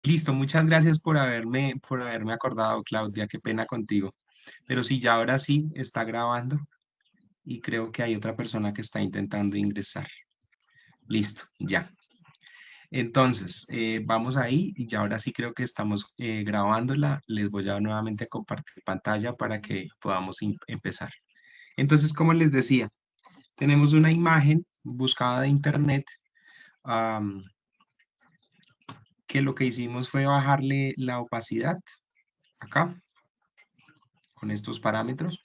Listo, muchas gracias por haberme acordado, Claudia, qué pena contigo. Pero sí, ya ahora sí está grabando y creo que hay otra persona que está intentando ingresar. Listo, ya. Entonces, vamos ahí y ya ahora sí creo que estamos grabándola. Les voy a nuevamente compartir pantalla para que podamos empezar. Entonces, como les decía, tenemos una imagen buscada de internet, am, que lo que hicimos fue bajarle la opacidad acá con estos parámetros.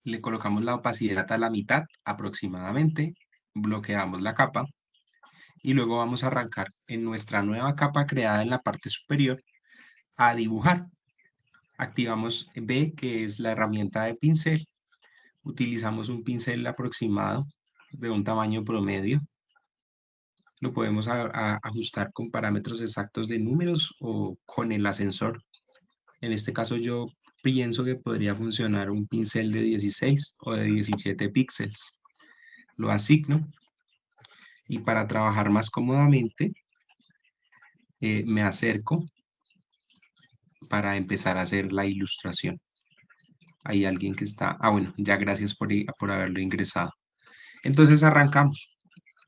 Le colocamos la opacidad a la mitad aproximadamente, bloqueamos la capa y luego vamos a arrancar en nuestra nueva capa creada en la parte superior a dibujar. Activamos B, que es la herramienta de pincel. Utilizamos un pincel aproximado de un tamaño promedio. Lo podemos ajustar con parámetros exactos de números o con el ascensor. En este caso yo pienso que podría funcionar un pincel de 16 o de 17 píxeles. Lo asigno y para trabajar más cómodamente me acerco para empezar a hacer la ilustración. Hay alguien que está... Ah, bueno, ya gracias por haberlo ingresado. Entonces arrancamos.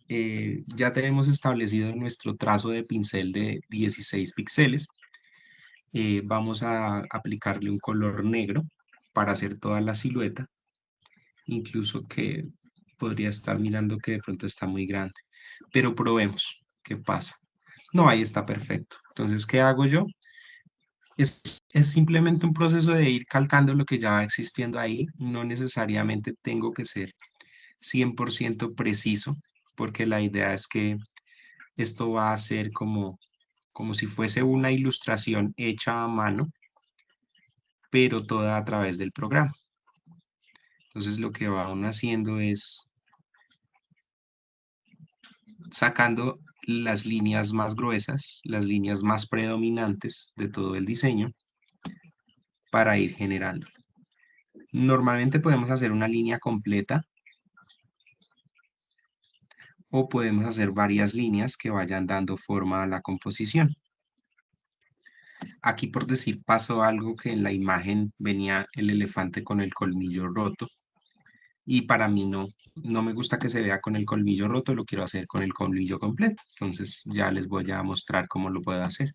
Ya tenemos establecido nuestro trazo de pincel de 16 píxeles. Vamos a aplicarle un color negro para hacer toda la silueta. Incluso que podría estar mirando que de pronto está muy grande. Pero probemos qué pasa. No, ahí está perfecto. Entonces, ¿qué hago yo? Es simplemente un proceso de ir calcando lo que ya va existiendo ahí. No necesariamente tengo que ser 100% preciso, porque la idea es que esto va a ser como si fuese una ilustración hecha a mano, pero toda a través del programa. Entonces lo que va uno haciendo es sacando las líneas más gruesas, las líneas más predominantes de todo el diseño para ir generando. Normalmente podemos hacer una línea completa o podemos hacer varias líneas que vayan dando forma a la composición. Aquí por decir pasó algo que en la imagen venía el elefante con el colmillo roto y para mí no me gusta que se vea con el colmillo roto, lo quiero hacer con el colmillo completo. Entonces ya les voy a mostrar cómo lo puedo hacer.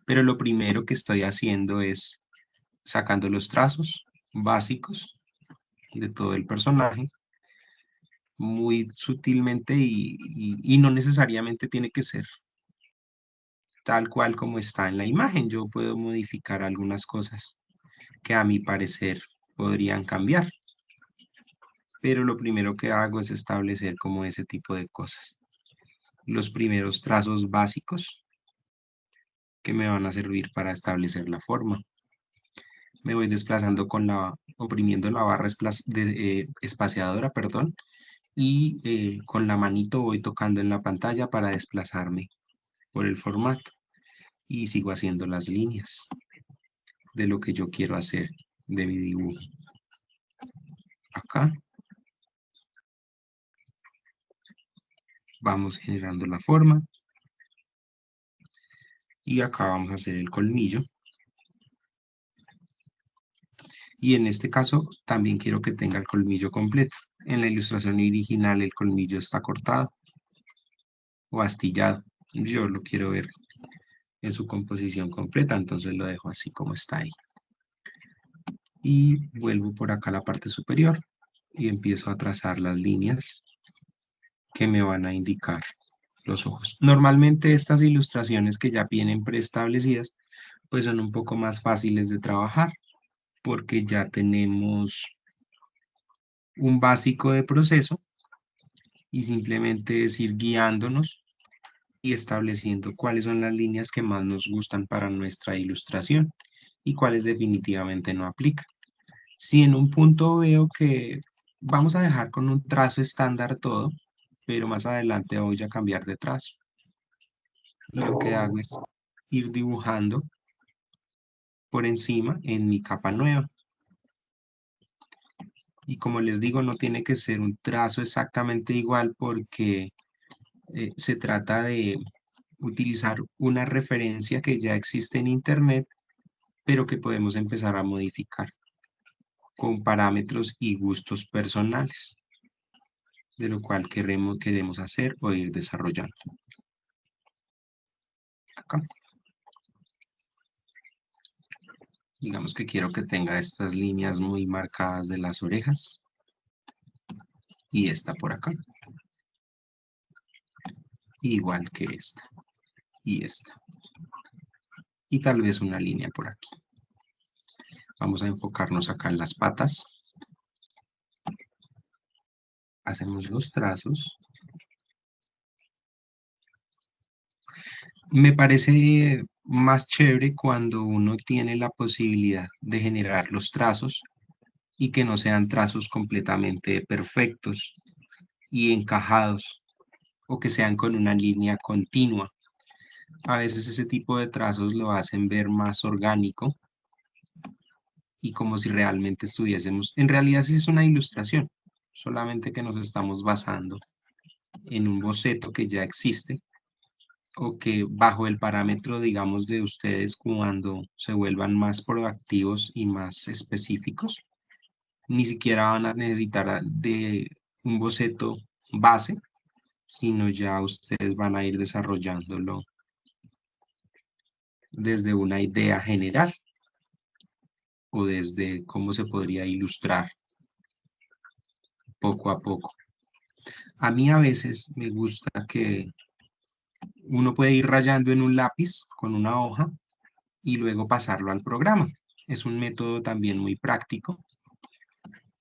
Pero lo primero que estoy haciendo es sacando los trazos básicos de todo el personaje muy sutilmente y no necesariamente tiene que ser tal cual como está en la imagen. Yo puedo modificar algunas cosas que a mi parecer podrían cambiar, pero lo primero que hago es establecer como ese tipo de cosas. Los primeros trazos básicos que me van a servir para establecer la forma. Me voy desplazando oprimiendo la barra espaciadora, perdón, y con la manito voy tocando en la pantalla para desplazarme por el formato y sigo haciendo las líneas de lo que yo quiero hacer de mi dibujo. Acá vamos generando la forma y acá vamos a hacer el colmillo. Y en este caso también quiero que tenga el colmillo completo. En la ilustración original el colmillo está cortado o astillado. Yo lo quiero ver en su composición completa, entonces lo dejo así como está ahí. Y vuelvo por acá a la parte superior y empiezo a trazar las líneas que me van a indicar los ojos. Normalmente estas ilustraciones que ya vienen preestablecidas, pues son un poco más fáciles de trabajar porque ya tenemos un básico de proceso y simplemente es ir guiándonos y estableciendo cuáles son las líneas que más nos gustan para nuestra ilustración y cuáles definitivamente no aplican. Si en un punto veo que vamos a dejar con un trazo estándar todo, pero más adelante voy a cambiar de trazo. Y lo que hago es ir dibujando por encima en mi capa nueva. Y como les digo, no tiene que ser un trazo exactamente igual porque se trata de utilizar una referencia que ya existe en Internet, pero que podemos empezar a modificar con parámetros y gustos personales, de lo cual queremos hacer o ir desarrollando. Acá. Digamos que quiero que tenga estas líneas muy marcadas de las orejas y esta por acá, igual que esta y esta, y tal vez una línea por aquí. Vamos a enfocarnos acá en las patas. Hacemos los trazos. Me parece más chévere cuando uno tiene la posibilidad de generar los trazos y que no sean trazos completamente perfectos y encajados o que sean con una línea continua. A veces ese tipo de trazos lo hacen ver más orgánico y como si realmente estuviésemos, en realidad sí es una ilustración, solamente que nos estamos basando en un boceto que ya existe o que bajo el parámetro, digamos, de ustedes cuando se vuelvan más proactivos y más específicos, ni siquiera van a necesitar de un boceto base, sino ya ustedes van a ir desarrollándolo desde una idea general o desde cómo se podría ilustrar poco a poco. A mí a veces me gusta que uno puede ir rayando en un lápiz con una hoja y luego pasarlo al programa. Es un método también muy práctico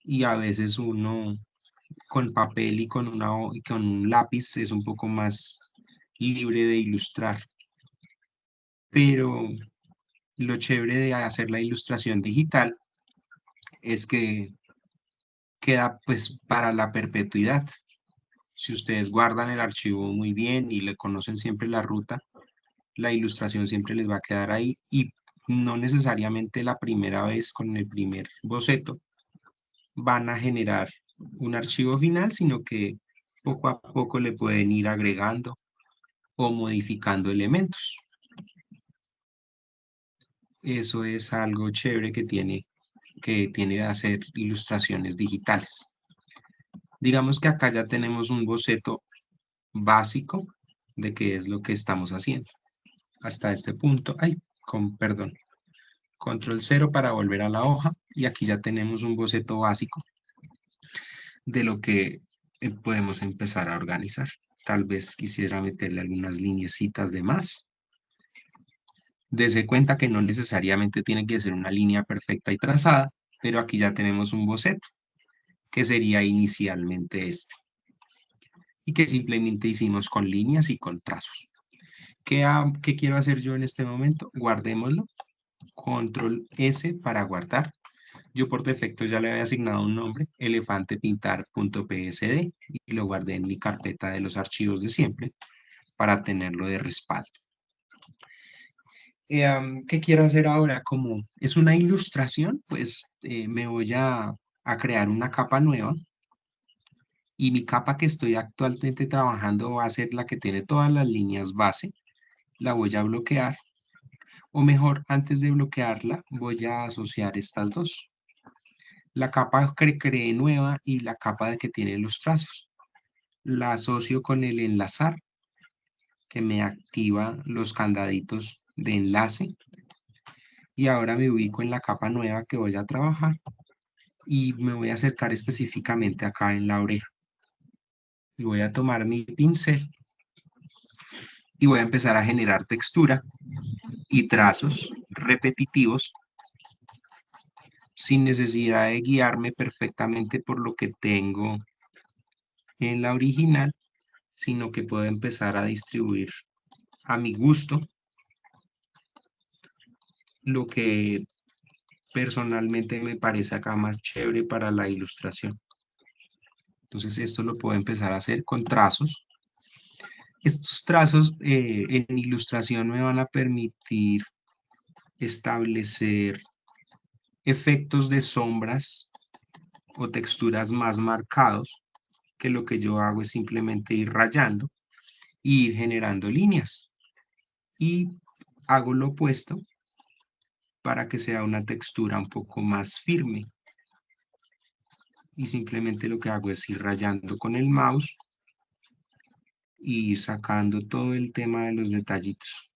y a veces uno con papel y y con un lápiz es un poco más libre de ilustrar. Pero lo chévere de hacer la ilustración digital es que queda pues para la perpetuidad. Si ustedes guardan el archivo muy bien y le conocen siempre la ruta, la ilustración siempre les va a quedar ahí y no necesariamente la primera vez con el primer boceto van a generar un archivo final, sino que poco a poco le pueden ir agregando o modificando elementos. Eso es algo chévere que tiene de hacer ilustraciones digitales. Digamos que acá ya tenemos un boceto básico de qué es lo que estamos haciendo. Hasta este punto, perdón, control 0 para volver a la hoja y aquí ya tenemos un boceto básico de lo que podemos empezar a organizar. Tal vez quisiera meterle algunas lineecitas de más. Dese cuenta que no necesariamente tiene que ser una línea perfecta y trazada, pero aquí ya tenemos un boceto, que sería inicialmente este, y que simplemente hicimos con líneas y con trazos. ¿Qué quiero hacer yo en este momento? Guardémoslo. Control S para guardar. Yo por defecto ya le había asignado un nombre, elefantepintar.psd, y lo guardé en mi carpeta de los archivos de siempre para tenerlo de respaldo. ¿Qué quiero hacer ahora? Como es una ilustración, pues me voy a crear una capa nueva y mi capa que estoy actualmente trabajando va a ser la que tiene todas las líneas base. La voy a bloquear, o mejor, antes de bloquearla, voy a asociar estas dos. La capa que creé nueva y la capa de que tiene los trazos. La asocio con el enlazar, que me activa los candaditos de enlace. Y ahora me ubico en la capa nueva que voy a trabajar y me voy a acercar específicamente acá en la oreja. Y voy a tomar mi pincel y voy a empezar a generar textura y trazos repetitivos sin necesidad de guiarme perfectamente por lo que tengo en la original, sino que puedo empezar a distribuir a mi gusto lo que personalmente me parece acá más chévere para la ilustración. Entonces esto lo puedo empezar a hacer con trazos. Estos trazos en ilustración me van a permitir establecer efectos de sombras o texturas más marcados, que lo que yo hago es simplemente ir rayando y ir generando líneas. y hago lo opuesto para que sea una textura un poco más firme. Y simplemente lo que hago es ir rayando con el mouse y sacando todo el tema de los detallitos.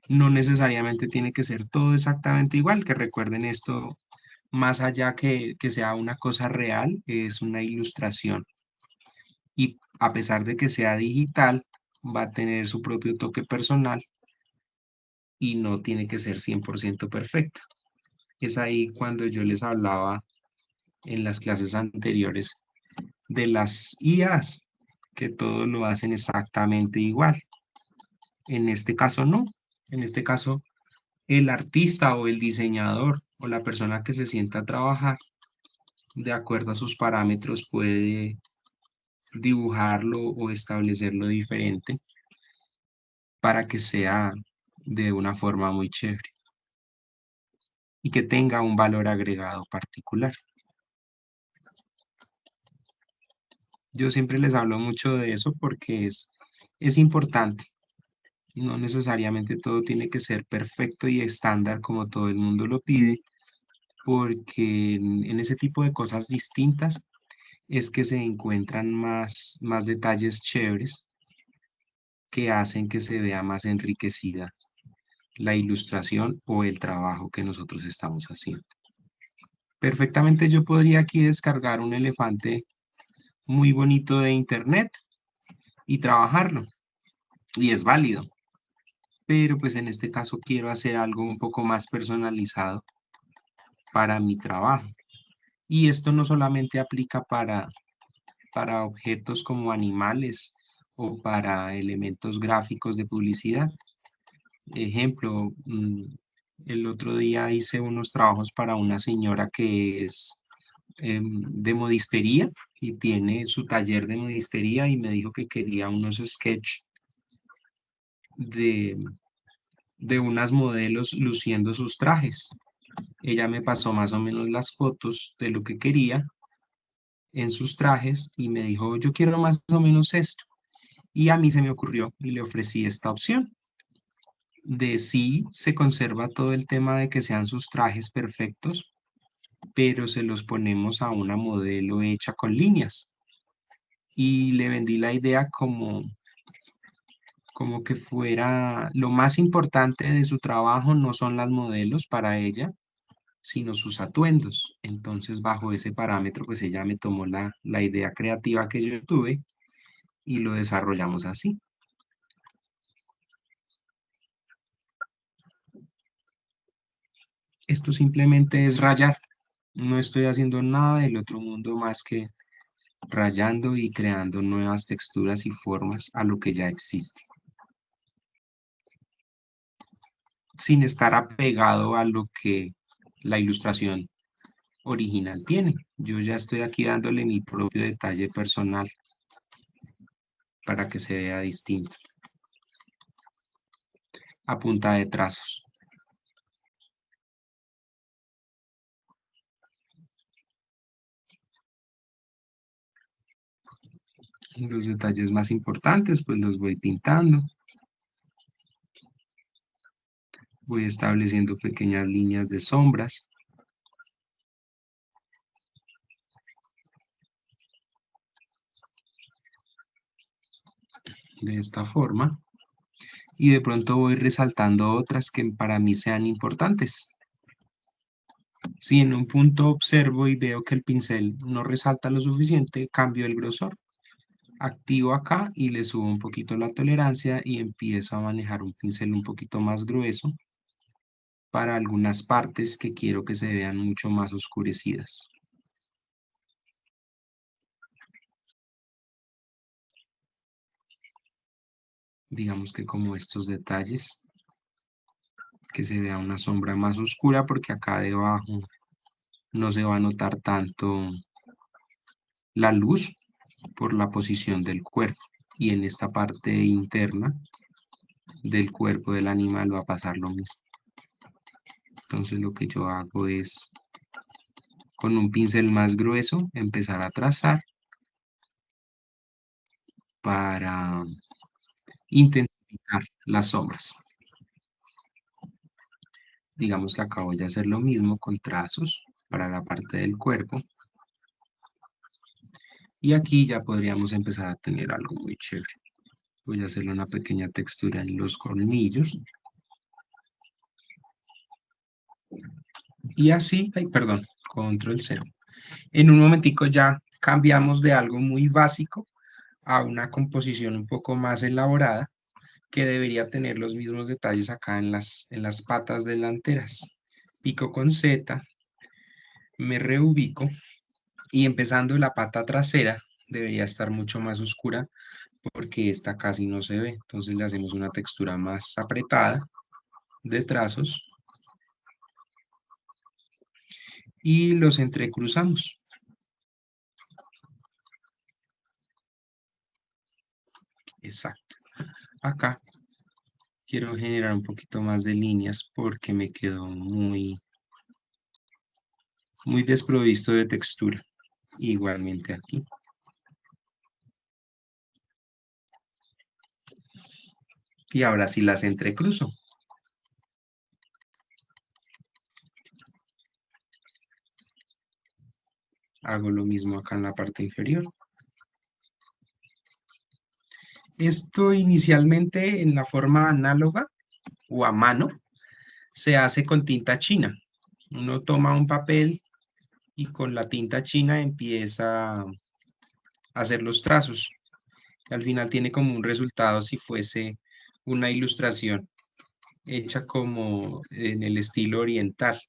No necesariamente tiene que ser todo exactamente igual, que recuerden esto, más allá que sea una cosa real, es una ilustración. Y a pesar de que sea digital, va a tener su propio toque personal y no tiene que ser 100% perfecta. Es ahí cuando yo les hablaba en las clases anteriores de las IAs, que todo lo hacen exactamente igual. En este caso no. En este caso, el artista o el diseñador o la persona que se sienta a trabajar, de acuerdo a sus parámetros, puede dibujarlo o establecerlo diferente para que sea de una forma muy chévere y que tenga un valor agregado particular. Yo siempre les hablo mucho de eso porque es importante. No necesariamente todo tiene que ser perfecto y estándar como todo el mundo lo pide, porque en ese tipo de cosas distintas es que se encuentran más detalles chéveres que hacen que se vea más enriquecida la ilustración o el trabajo que nosotros estamos haciendo. Perfectamente yo podría aquí descargar un elefante muy bonito de internet y trabajarlo, y es válido, pero pues en este caso quiero hacer algo un poco más personalizado para mi trabajo. Y esto no solamente aplica para objetos como animales o para elementos gráficos de publicidad. Ejemplo, el otro día hice unos trabajos para una señora que es de modistería y tiene su taller de modistería y me dijo que quería unos sketch de, de unas modelos luciendo sus trajes. Ella me pasó más o menos las fotos de lo que quería en sus trajes y me dijo, yo quiero más o menos esto. Y a mí se me ocurrió y le ofrecí esta opción de sí se conserva todo el tema de que sean sus trajes perfectos, pero se los ponemos a una modelo hecha con líneas. Y le vendí la idea como que fuera lo más importante de su trabajo no son las modelos para ella, sino sus atuendos. Entonces, bajo ese parámetro, pues ella me tomó la idea creativa que yo tuve y lo desarrollamos así. Esto simplemente es rayar. No estoy haciendo nada del otro mundo más que rayando y creando nuevas texturas y formas a lo que ya existe, sin estar apegado a lo que la ilustración original tiene. Yo ya estoy aquí dándole mi propio detalle personal para que se vea distinto, a punta de trazos. Los detalles más importantes, pues los voy pintando, voy estableciendo pequeñas líneas de sombras de esta forma y de pronto voy resaltando otras que para mí sean importantes. Si en un punto observo y veo que el pincel no resalta lo suficiente, cambio el grosor. Activo acá y le subo un poquito la tolerancia y empiezo a manejar un pincel un poquito más grueso para algunas partes que quiero que se vean mucho más oscurecidas. Digamos que como estos detalles, que se vea una sombra más oscura porque acá debajo no se va a notar tanto la luz por la posición del cuerpo. Y en esta parte interna del cuerpo del animal va a pasar lo mismo. Entonces lo que yo hago es con un pincel más grueso empezar a trazar para intensificar las sombras. Digamos que acabo de hacer lo mismo con trazos para la parte del cuerpo. Y aquí ya podríamos empezar a tener algo muy chévere. Voy a hacerle una pequeña textura en los colmillos. Y así, ay, perdón, control cero. En un momentico ya cambiamos de algo muy básico a una composición un poco más elaborada que debería tener los mismos detalles acá en las patas delanteras. Pico con Z, me reubico y empezando la pata trasera debería estar mucho más oscura porque esta casi no se ve. Entonces le hacemos una textura más apretada de trazos y los entrecruzamos. Exacto. Acá quiero generar un poquito más de líneas porque me quedó muy desprovisto de textura. Igualmente aquí. Y ahora sí las entrecruzo. Hago lo mismo acá en la parte inferior. Esto inicialmente en la forma análoga o a mano se hace con tinta china. Uno toma un papel y con la tinta china empieza a hacer los trazos. Al final tiene como un resultado si fuese una ilustración hecha como en el estilo oriental.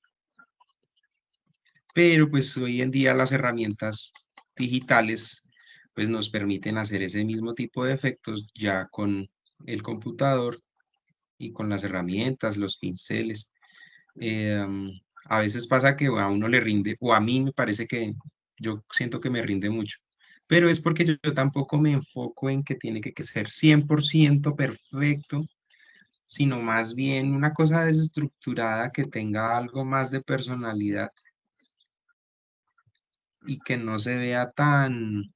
Pero pues hoy en día las herramientas digitales pues nos permiten hacer ese mismo tipo de efectos ya con el computador y con las herramientas, los pinceles. Eh, um, a veces pasa que a uno le rinde, o a mí me parece que yo siento que me rinde mucho, pero es porque yo tampoco me enfoco en que tiene que ser 100% perfecto, sino más bien una cosa desestructurada que tenga algo más de personalidad y que no se vea tan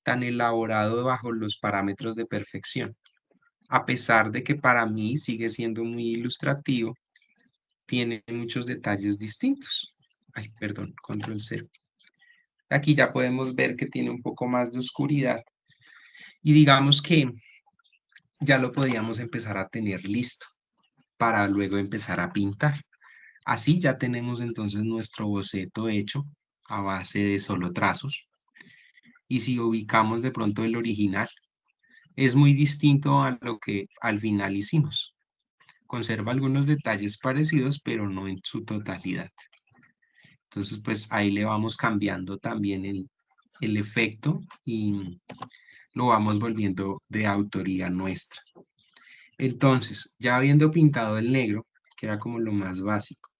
elaborado bajo los parámetros de perfección. A pesar de que para mí sigue siendo muy ilustrativo, tiene muchos detalles distintos. Ay, perdón, control cero. Aquí ya podemos ver que tiene un poco más de oscuridad y digamos que ya lo podríamos empezar a tener listo para luego empezar a pintar. Así ya tenemos entonces nuestro boceto hecho a base de solo trazos. Y si ubicamos de pronto el original, es muy distinto a lo que al final hicimos. Conserva algunos detalles parecidos, pero no en su totalidad. Entonces, pues ahí le vamos cambiando también el efecto y lo vamos volviendo de autoría nuestra. Entonces, ya habiendo pintado el negro, que era como lo más básico,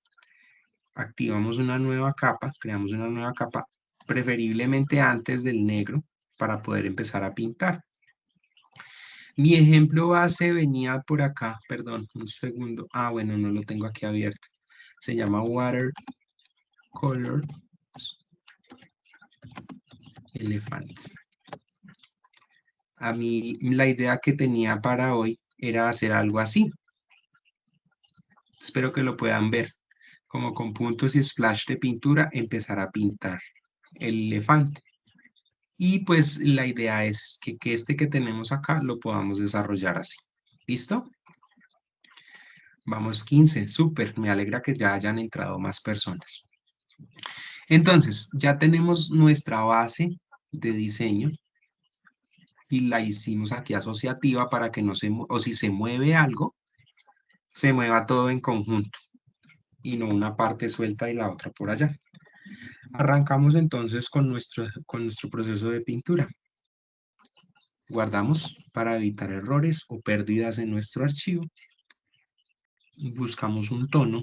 activamos una nueva capa, creamos una nueva capa, preferiblemente antes del negro, para poder empezar a pintar. Mi ejemplo base venía por acá, perdón, un segundo. Ah, bueno, no lo tengo aquí abierto. Se llama Watercolor Elephant. A mí la idea que tenía para hoy era hacer algo así. Espero que lo puedan ver. Como con puntos y splash de pintura, empezar a pintar el elefante. Y pues la idea es que este que tenemos acá lo podamos desarrollar así. ¿Listo? Vamos 15, súper. Me alegra que ya hayan entrado más personas. Entonces, ya tenemos nuestra base de diseño y la hicimos aquí asociativa para que no se, o si se mueve algo, se mueva todo en conjunto y no una parte suelta y la otra por allá. Arrancamos entonces con nuestro proceso de pintura. Guardamos para evitar errores o pérdidas en nuestro archivo. Buscamos un tono.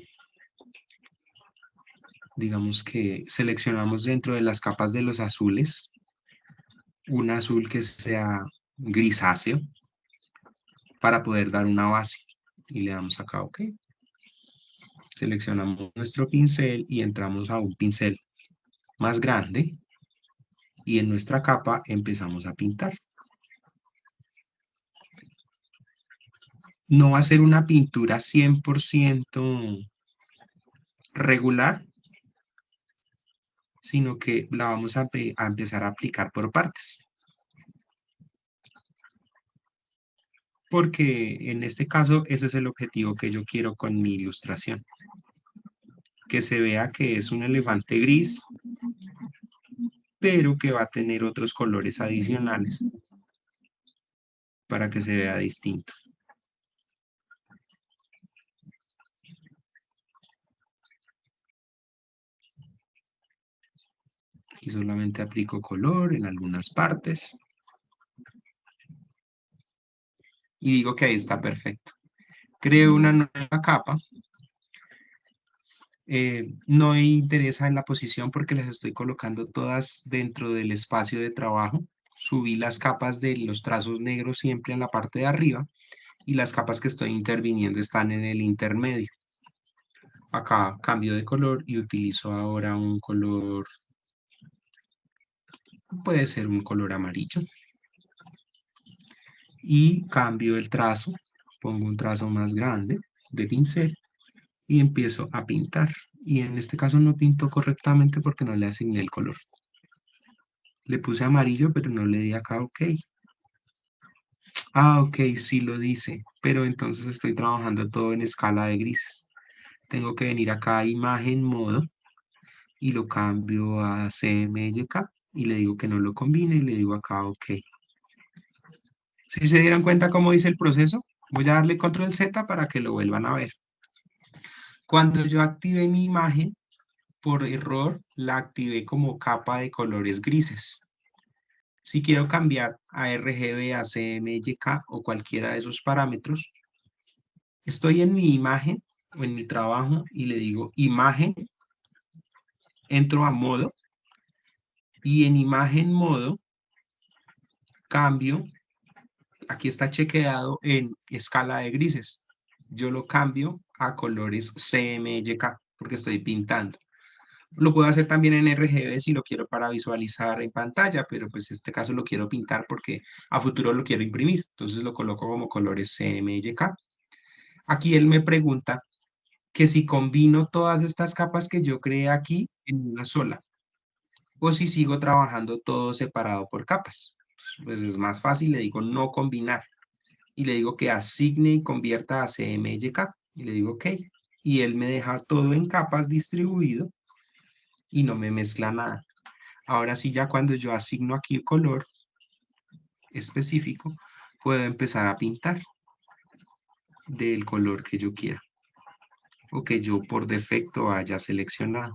Digamos que seleccionamos dentro de las capas de los azules un azul que sea grisáceo para poder dar una base. Y le damos acá OK. Seleccionamos nuestro pincel y entramos a un pincel más grande y en nuestra capa empezamos a pintar. No va a ser una pintura 100% regular, sino que la vamos a empezar a aplicar por partes. Porque en este caso ese es el objetivo que yo quiero con mi ilustración. Que se vea que es un elefante gris, pero que va a tener otros colores adicionales para que se vea distinto. Aquí solamente aplico color en algunas partes y digo que ahí está perfecto. Creo una nueva capa. No me interesa en la posición porque las estoy colocando todas dentro del espacio de trabajo. Subí las capas de los trazos negros siempre en la parte de arriba y las capas que estoy interviniendo están en el intermedio. Acá cambio de color y utilizo ahora un color, puede ser un color amarillo. Y cambio el trazo, pongo un trazo más grande de pincel y empiezo a pintar. Y en este caso no pinto correctamente porque no le asigné el color. Le puse amarillo, pero no le di acá OK. Ah, OK, sí lo dice, pero entonces estoy trabajando todo en escala de grises. Tengo que venir acá a imagen, modo, y lo cambio a CMYK y le digo que no lo combine y le digo acá OK. Si se dieron cuenta cómo hice el proceso, voy a darle control Z para que lo vuelvan a ver. Cuando yo activé mi imagen, por error la activé como capa de colores grises. Si quiero cambiar a RGB, a CMYK o cualquiera de esos parámetros, estoy en mi imagen o en mi trabajo y le digo imagen, entro a modo y en imagen modo cambio, aquí está chequeado en escala de grises. Yo lo cambio a colores CMYK porque estoy pintando. Lo puedo hacer también en RGB si lo quiero para visualizar en pantalla, pero pues en este caso lo quiero pintar porque a futuro lo quiero imprimir. Entonces lo coloco como colores CMYK. Aquí él me pregunta que si combino todas estas capas que yo creé aquí en una sola o si sigo trabajando todo separado por capas. Pues es más fácil, le digo no combinar y le digo que asigne y convierta a CMYK y le digo OK. Y él me deja todo en capas distribuido y no me mezcla nada. Ahora sí, ya cuando yo asigno aquí el color específico, puedo empezar a pintar del color que yo quiera o que yo por defecto haya seleccionado.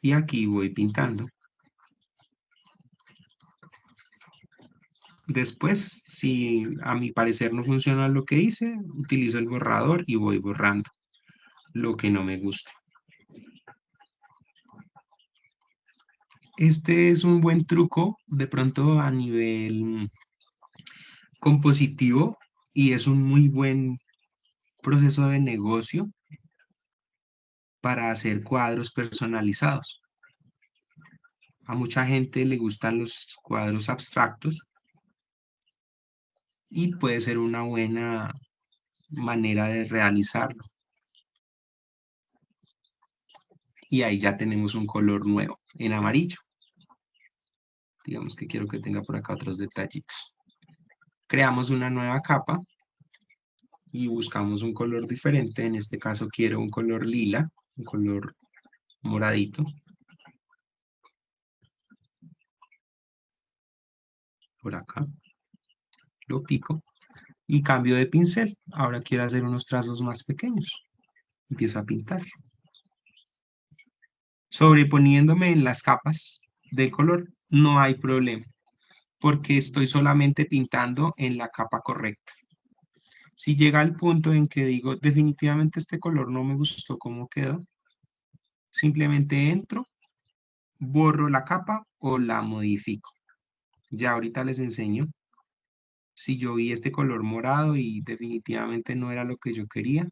Y aquí voy pintando. Después, si a mi parecer no funciona lo que hice, utilizo el borrador y voy borrando lo que no me gusta. Este es un buen truco de pronto a nivel compositivo y es un muy buen proceso de negocio para hacer cuadros personalizados. A mucha gente le gustan los cuadros abstractos y puede ser una buena manera de realizarlo. Y ahí ya tenemos un color nuevo en amarillo. Digamos que quiero que tenga por acá otros detallitos. Creamos una nueva capa y buscamos un color diferente. En este caso quiero un color lila, un color moradito. Por acá. Lo pico y cambio de pincel. Ahora quiero hacer unos trazos más pequeños. Empiezo a pintar. Sobreponiéndome en las capas del color, no hay problema, porque estoy solamente pintando en la capa correcta. Si llega al punto en que digo, definitivamente este color no me gustó cómo quedó, simplemente entro, borro la capa o la modifico. Ya ahorita les enseño. Si yo vi este color morado y definitivamente no era lo que yo quería,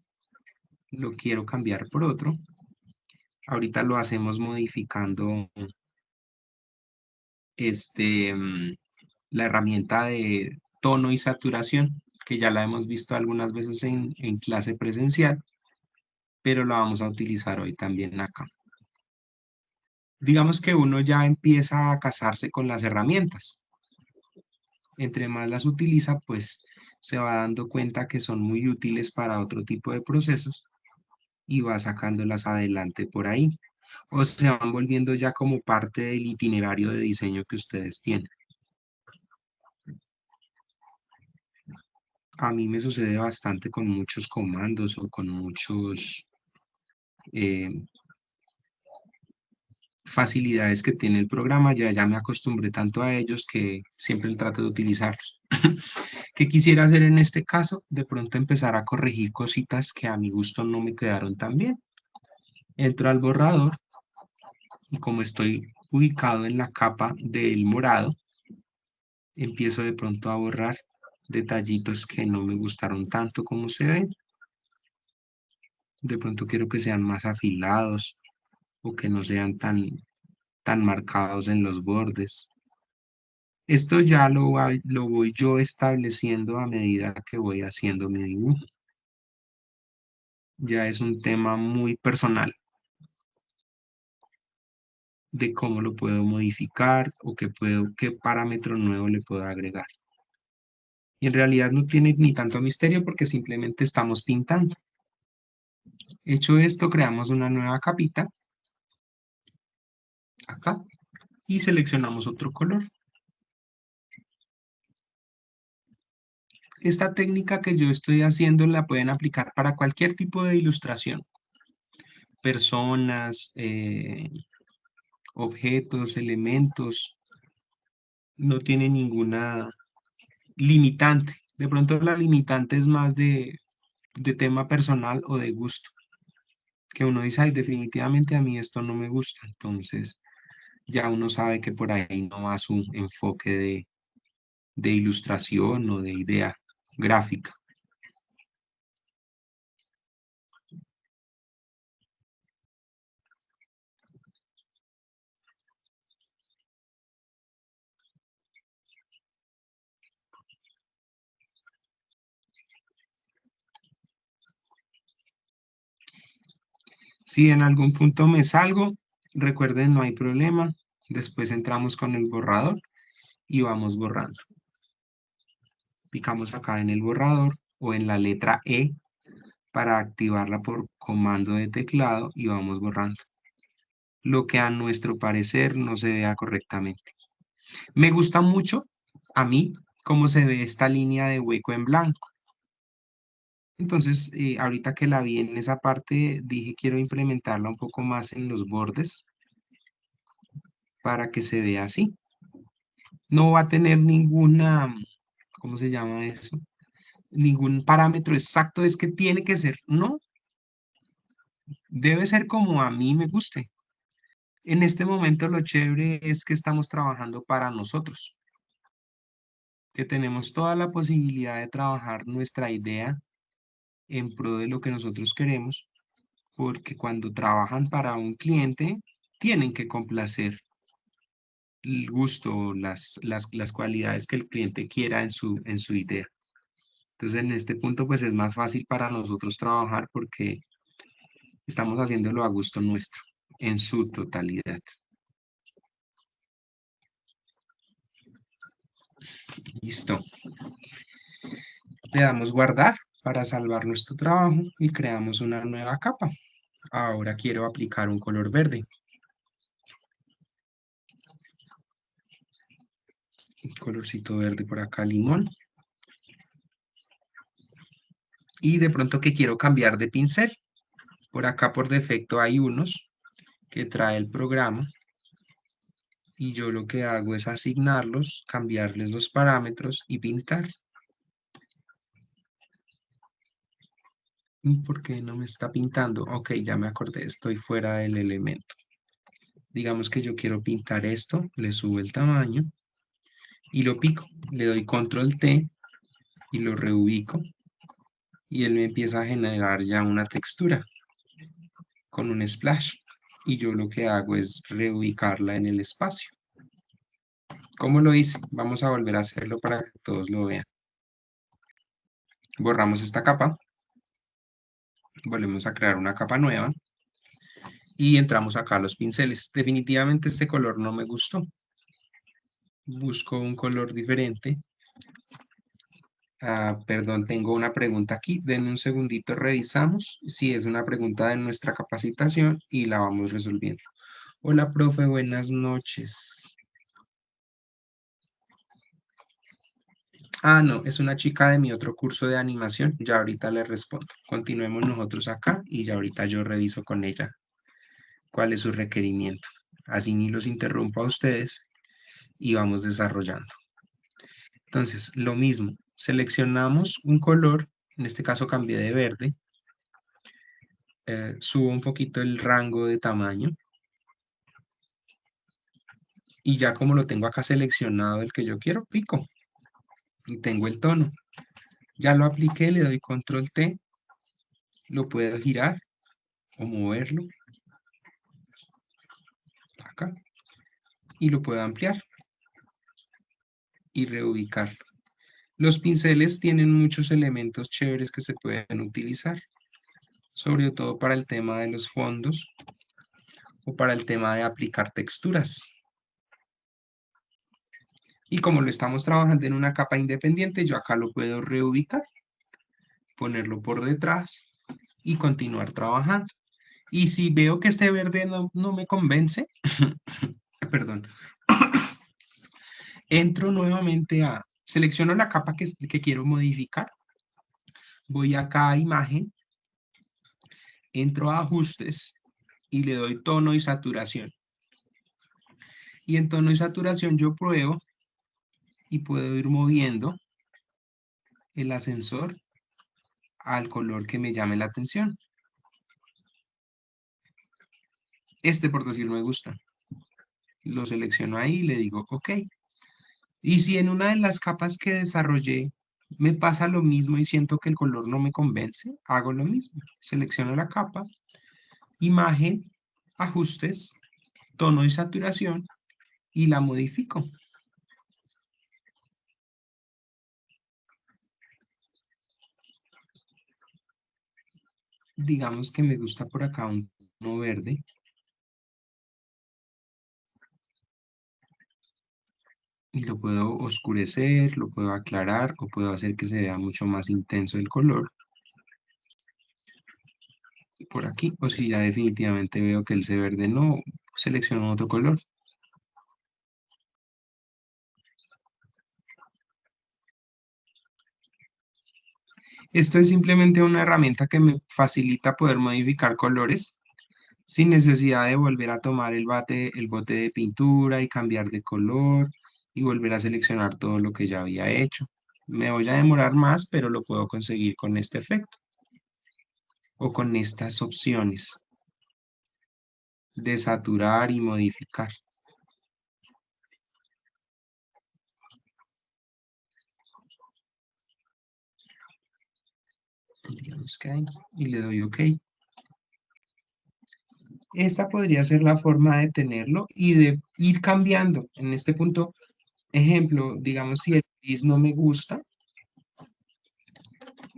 lo quiero cambiar por otro. Ahorita lo hacemos modificando la herramienta de tono y saturación, que ya la hemos visto algunas veces en clase presencial, pero la vamos a utilizar hoy también acá. Digamos que uno ya empieza a casarse con las herramientas. Entre más las utiliza, pues se va dando cuenta que son muy útiles para otro tipo de procesos y va sacándolas adelante por ahí. O se van volviendo ya como parte del itinerario de diseño que ustedes tienen. A mí me sucede bastante con muchos comandos o con muchos eh, facilidades que tiene el programa. Ya me acostumbré tanto a ellos que siempre trato de utilizarlos. ¿Qué quisiera hacer en este caso? De pronto empezar a corregir cositas que a mi gusto no me quedaron tan bien. Entro al borrador y como estoy ubicado en la capa del morado, empiezo de pronto a borrar detallitos que no me gustaron tanto como se ven. De pronto quiero que sean más afilados o que no sean tan marcados en los bordes. Esto ya lo voy yo estableciendo a medida que voy haciendo mi dibujo. Ya es un tema muy personal de cómo lo puedo modificar o qué parámetro nuevo le puedo agregar. Y en realidad no tiene ni tanto misterio porque simplemente estamos pintando. Hecho esto, creamos una nueva capita acá y seleccionamos otro color. Esta técnica que yo estoy haciendo la pueden aplicar para cualquier tipo de ilustración. Personas, objetos, elementos, no tiene ninguna limitante. De pronto la limitante es más de tema personal o de gusto, que uno dice, ay, definitivamente a mí esto no me gusta. Entonces ya uno sabe que por ahí no va su enfoque de ilustración o de idea gráfica. Si en algún punto me salgo, recuerden, no hay problema. Después entramos con el borrador y vamos borrando. Picamos acá en el borrador o en la letra E para activarla por comando de teclado y vamos borrando lo que a nuestro parecer no se vea correctamente. Me gusta mucho a mí cómo se ve esta línea de hueco en blanco. Entonces, ahorita que la vi en esa parte, dije quiero implementarla un poco más en los bordes para que se vea así. No va a tener ninguna, ¿cómo se llama eso? Ningún parámetro exacto, es que tiene que ser, no, debe ser como a mí me guste. En este momento lo chévere es que estamos trabajando para nosotros, que tenemos toda la posibilidad de trabajar nuestra idea en pro de lo que nosotros queremos, porque cuando trabajan para un cliente, tienen que complacer el gusto, las cualidades que el cliente quiera en su idea. Entonces, en este punto, pues es más fácil para nosotros trabajar porque estamos haciéndolo a gusto nuestro, en su totalidad. Listo. Le damos guardar para salvar nuestro trabajo y creamos una nueva capa. Ahora quiero aplicar un color verde. Un colorcito verde por acá, limón. Y de pronto que quiero cambiar de pincel. Por acá por defecto hay unos que trae el programa y yo lo que hago es asignarlos, cambiarles los parámetros y pintar. ¿Y por qué no me está pintando? Ok, ya me acordé, estoy fuera del elemento. Digamos que yo quiero pintar esto, le subo el tamaño y lo pico. Le doy control T y lo reubico y él me empieza a generar ya una textura con un splash. Y yo lo que hago es reubicarla en el espacio. ¿Cómo lo hice? Vamos a volver a hacerlo para que todos lo vean. Borramos esta capa, volvemos a crear una capa nueva y entramos acá a los pinceles. Definitivamente este color no me gustó. Busco un color diferente. Perdón, tengo una pregunta aquí. Denme un segundito, revisamos si es una pregunta de nuestra capacitación y la vamos resolviendo. Hola, profe, buenas noches. No, es una chica de mi otro curso de animación. Ya ahorita le respondo. Continuemos nosotros acá y ya ahorita yo reviso con ella cuál es su requerimiento. Así ni los interrumpo a ustedes y vamos desarrollando. Entonces, lo mismo, seleccionamos un color, en este caso cambié de verde, subo un poquito el rango de tamaño y ya como lo tengo acá seleccionado el que yo quiero, pico y tengo el tono. Ya lo apliqué, le doy control T, lo puedo girar o moverlo acá y lo puedo ampliar y reubicarlo. Los pinceles tienen muchos elementos chéveres que se pueden utilizar, sobre todo para el tema de los fondos o para el tema de aplicar texturas. Y como lo estamos trabajando en una capa independiente, yo acá lo puedo reubicar, ponerlo por detrás y continuar trabajando. Y si veo que este verde no me convence, perdón, entro nuevamente selecciono la capa que quiero modificar, voy acá a imagen, entro a ajustes y le doy tono y saturación. Y en tono y saturación yo pruebo y puedo ir moviendo el ascensor al color que me llame la atención. Este por decir me gusta. Lo selecciono ahí y le digo OK. Y si en una de las capas que desarrollé me pasa lo mismo y siento que el color no me convence, hago lo mismo. Selecciono la capa, imagen, ajustes, tono y saturación y la modifico. Digamos que me gusta por acá un tono verde. Y lo puedo oscurecer, lo puedo aclarar o puedo hacer que se vea mucho más intenso el color por aquí. O si ya definitivamente veo que ese verde no, selecciono otro color. Esto es simplemente una herramienta que me facilita poder modificar colores sin necesidad de volver a tomar el bote de pintura y cambiar de color y volver a seleccionar todo lo que ya había hecho. Me voy a demorar más, pero lo puedo conseguir con este efecto o con estas opciones de saturar y modificar. Digamos que ahí, y le doy OK. Esta podría ser la forma de tenerlo y de ir cambiando. En este punto, ejemplo, digamos si el gris no me gusta,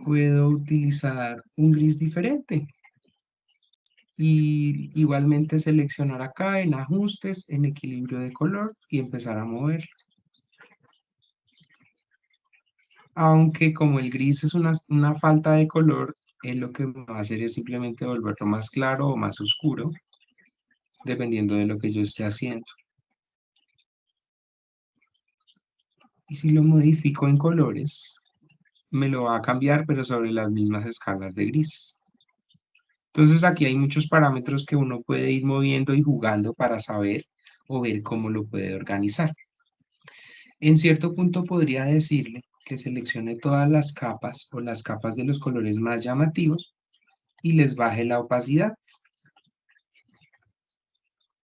puedo utilizar un gris diferente y igualmente seleccionar acá en ajustes, en equilibrio de color y empezar a mover. Aunque como el gris es una falta de color, lo que va a hacer es simplemente volverlo más claro o más oscuro, dependiendo de lo que yo esté haciendo. Y si lo modifico en colores, me lo va a cambiar, pero sobre las mismas escalas de gris. Entonces aquí hay muchos parámetros que uno puede ir moviendo y jugando para saber o ver cómo lo puede organizar. En cierto punto podría decirle que seleccione todas las capas o las capas de los colores más llamativos y les baje la opacidad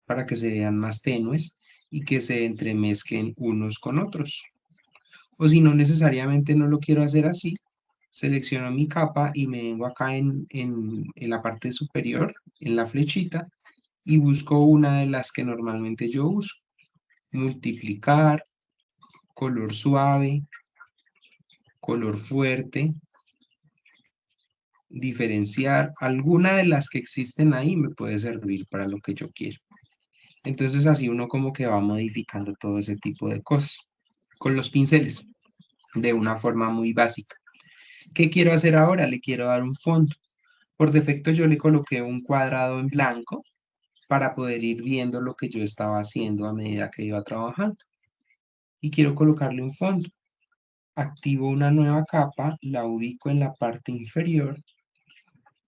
para que se vean más tenues y que se entremezclen unos con otros. O si no necesariamente no lo quiero hacer así, selecciono mi capa y me vengo acá en la parte superior, en la flechita, y busco una de las que normalmente yo uso. Multiplicar, color suave, color fuerte, diferenciar. Alguna de las que existen ahí me puede servir para lo que yo quiero. Entonces así uno como que va modificando todo ese tipo de cosas con los pinceles de una forma muy básica. ¿Qué quiero hacer ahora? Le quiero dar un fondo. Por defecto yo le coloqué un cuadrado en blanco para poder ir viendo lo que yo estaba haciendo a medida que iba trabajando. Y quiero colocarle un fondo. Activo una nueva capa, la ubico en la parte inferior.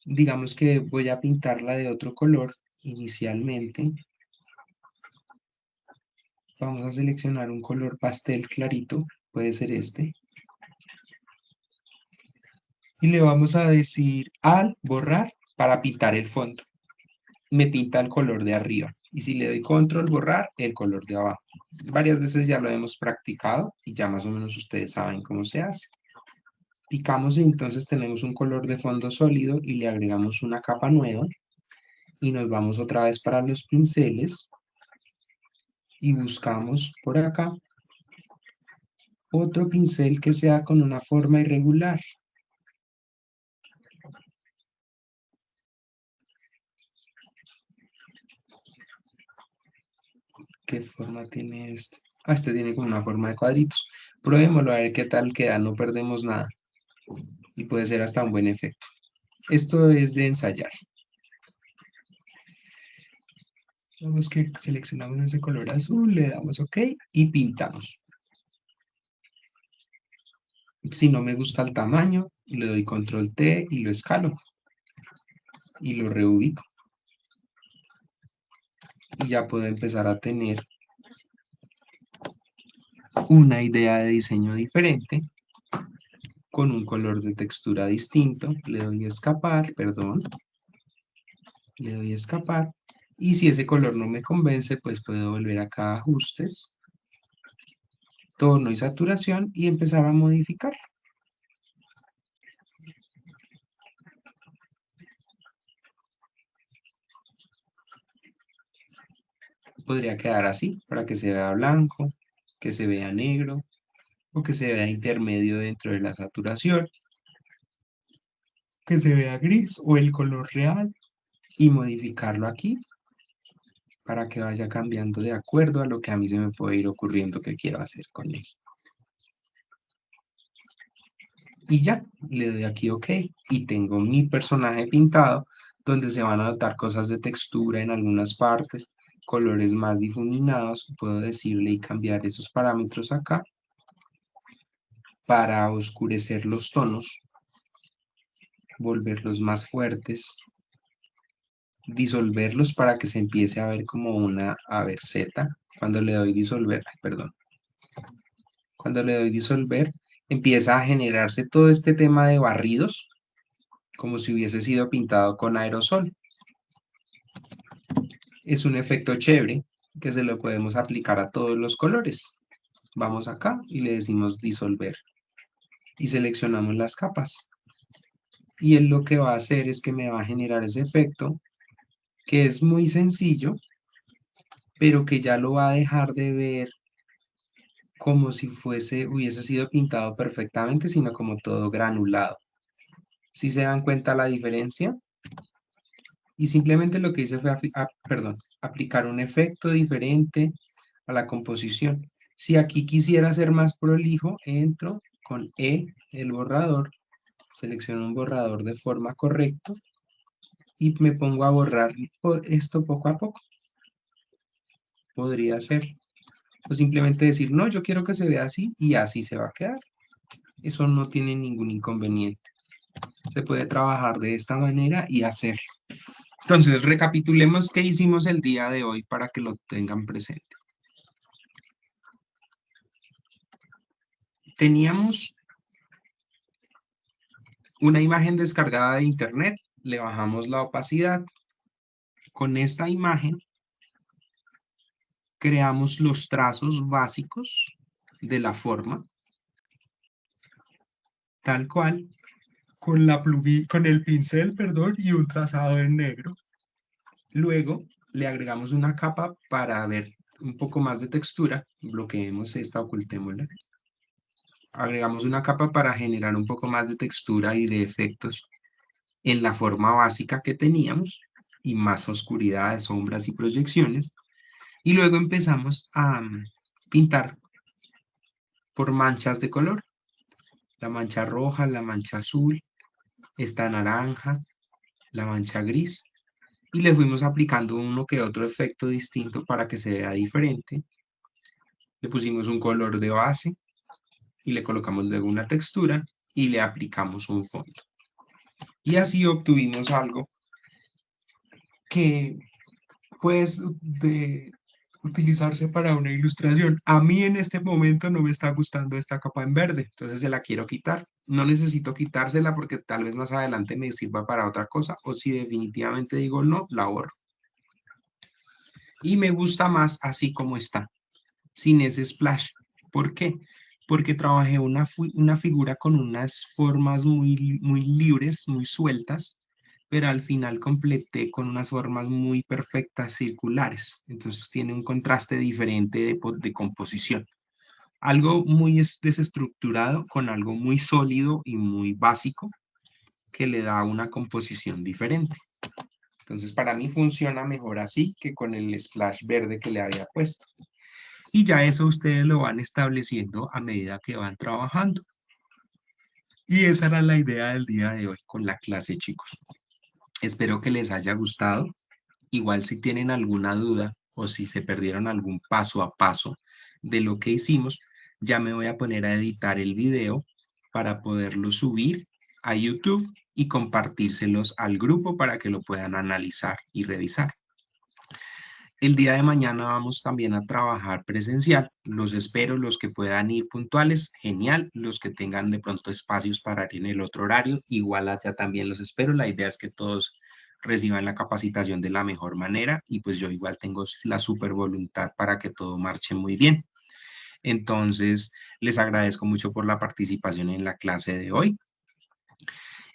Digamos que voy a pintarla de otro color inicialmente. Vamos a seleccionar un color pastel clarito, puede ser este. Y le vamos a decir al borrar para pintar el fondo. Me pinta el color de arriba. Y si le doy control borrar, el color de abajo. Varias veces ya lo hemos practicado y ya más o menos ustedes saben cómo se hace. Picamos y entonces tenemos un color de fondo sólido y le agregamos una capa nueva. Y nos vamos otra vez para los pinceles y buscamos por acá otro pincel que sea con una forma irregular. ¿Qué forma tiene este? Ah, este tiene como una forma de cuadritos. Probémoslo a ver qué tal queda, no perdemos nada. Y puede ser hasta un buen efecto. Esto es de ensayar. Vamos que seleccionamos ese color azul, le damos OK y pintamos. Si no me gusta el tamaño, le doy control T y lo escalo. Y lo reubico. Y ya puedo empezar a tener una idea de diseño diferente con un color de textura distinto. Le doy a escapar, perdón. Le doy a escapar. Y si ese color no me convence, pues puedo volver acá a ajustes, tono y saturación y empezar a modificar. Podría quedar así, para que se vea blanco, que se vea negro o que se vea intermedio dentro de la saturación, que se vea gris o el color real y modificarlo aquí para que vaya cambiando de acuerdo a lo que a mí se me puede ir ocurriendo que quiero hacer con él. Y ya, le doy aquí OK y tengo mi personaje pintado donde se van a notar cosas de textura en algunas partes, colores más difuminados. Puedo decirle y cambiar esos parámetros acá para oscurecer los tonos, volverlos más fuertes, disolverlos para que se empiece a ver como una, a ver, Z. Cuando le doy disolver, perdón. Cuando le doy disolver, empieza a generarse todo este tema de barridos, como si hubiese sido pintado con aerosol. Es un efecto chévere que se lo podemos aplicar a todos los colores. Vamos acá y le decimos disolver y seleccionamos las capas. Y él lo que va a hacer es que me va a generar ese efecto que es muy sencillo, pero que ya lo va a dejar de ver como si hubiese sido pintado perfectamente, sino como todo granulado. ¿Sí se dan cuenta la diferencia? Y simplemente lo que hice fue aplicar un efecto diferente a la composición. Si aquí quisiera ser más prolijo, entro con E, el borrador, selecciono un borrador de forma correcta y me pongo a borrar esto poco a poco. Podría ser. O simplemente decir, no, yo quiero que se vea así y así se va a quedar. Eso no tiene ningún inconveniente. Se puede trabajar de esta manera y hacerlo. Entonces, recapitulemos qué hicimos el día de hoy para que lo tengan presente. Teníamos una imagen descargada de internet, le bajamos la opacidad. Con esta imagen creamos los trazos básicos de la forma, tal cual, con el pincel, perdón, y un trazado en negro. Luego le agregamos una capa para ver un poco más de textura, bloqueemos esta, ocultémosla. Agregamos una capa para generar un poco más de textura y de efectos en la forma básica que teníamos y más oscuridad, sombras y proyecciones. Y luego empezamos a pintar por manchas de color. La mancha roja, la mancha azul, esta naranja, la mancha gris. Y le fuimos aplicando uno que otro efecto distinto para que se vea diferente. Le pusimos un color de base y le colocamos luego una textura y le aplicamos un fondo. Y así obtuvimos algo que pues de utilizarse para una ilustración. A mí en este momento no me está gustando esta capa en verde, entonces se la quiero quitar. No necesito quitársela porque tal vez más adelante me sirva para otra cosa o si definitivamente digo no, la borro. Y me gusta más así como está, sin ese splash. ¿Por qué? Porque trabajé una figura con unas formas muy libres, muy sueltas, pero al final completé con unas formas muy perfectas circulares. Entonces tiene un contraste diferente de composición. Algo muy desestructurado con algo muy sólido y muy básico que le da una composición diferente. Entonces para mí funciona mejor así que con el splash verde que le había puesto. Y ya eso ustedes lo van estableciendo a medida que van trabajando. Y esa era la idea del día de hoy con la clase, chicos. Espero que les haya gustado. Igual si tienen alguna duda o si se perdieron algún paso a paso de lo que hicimos, ya me voy a poner a editar el video para poderlo subir a YouTube y compartírselos al grupo para que lo puedan analizar y revisar. El día de mañana vamos también a trabajar presencial. Los espero, los que puedan ir puntuales, genial. Los que tengan de pronto espacios para ir en el otro horario, igual allá también los espero. La idea es que todos reciban la capacitación de la mejor manera y pues yo igual tengo la super voluntad para que todo marche muy bien. Entonces, les agradezco mucho por la participación en la clase de hoy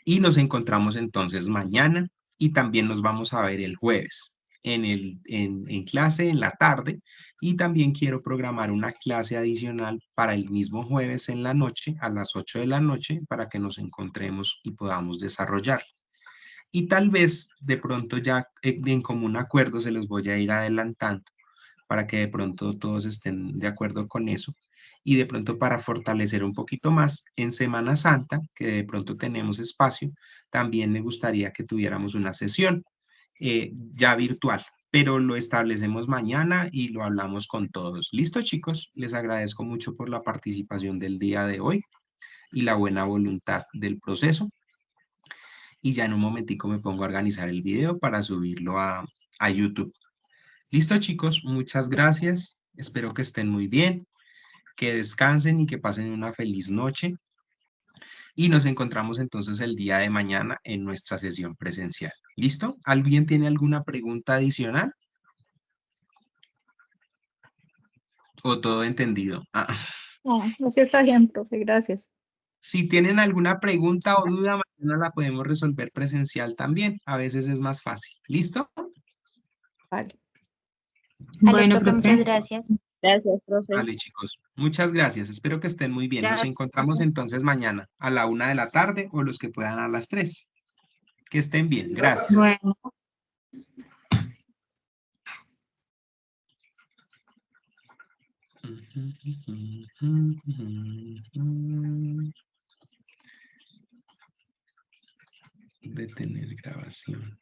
y nos encontramos entonces mañana y también nos vamos a ver el jueves en clase en la tarde y también quiero programar una clase adicional para el mismo jueves en la noche a las 8 de la noche para que nos encontremos y podamos desarrollar. Y tal vez de pronto ya en común acuerdo se los voy a ir adelantando para que de pronto todos estén de acuerdo con eso. Y de pronto para fortalecer un poquito más en Semana Santa, que de pronto tenemos espacio, también me gustaría que tuviéramos una sesión ya virtual, pero lo establecemos mañana y lo hablamos con todos. ¿Listo, chicos? Les agradezco mucho por la participación del día de hoy y la buena voluntad del proceso. Y ya en un momentico me pongo a organizar el video para subirlo a YouTube. Listo, chicos, muchas gracias. Espero que estén muy bien, que descansen y que pasen una feliz noche. Y nos encontramos entonces el día de mañana en nuestra sesión presencial. ¿Listo? ¿Alguien tiene alguna pregunta adicional? ¿O todo entendido? Ah, No, así está bien, profe, gracias. si tienen alguna pregunta o duda, mañana la podemos resolver presencial también. A veces es más fácil. ¿Listo? Vale. Vale, Bueno, profe, muchas profe. gracias. Gracias, profe. Vale, chicos. Muchas gracias. Espero que estén muy bien. Nos Gracias, encontramos profe. entonces mañana a la 1 de la tarde o los que puedan a las 3. Que estén bien. Gracias. Bueno. Detener grabación.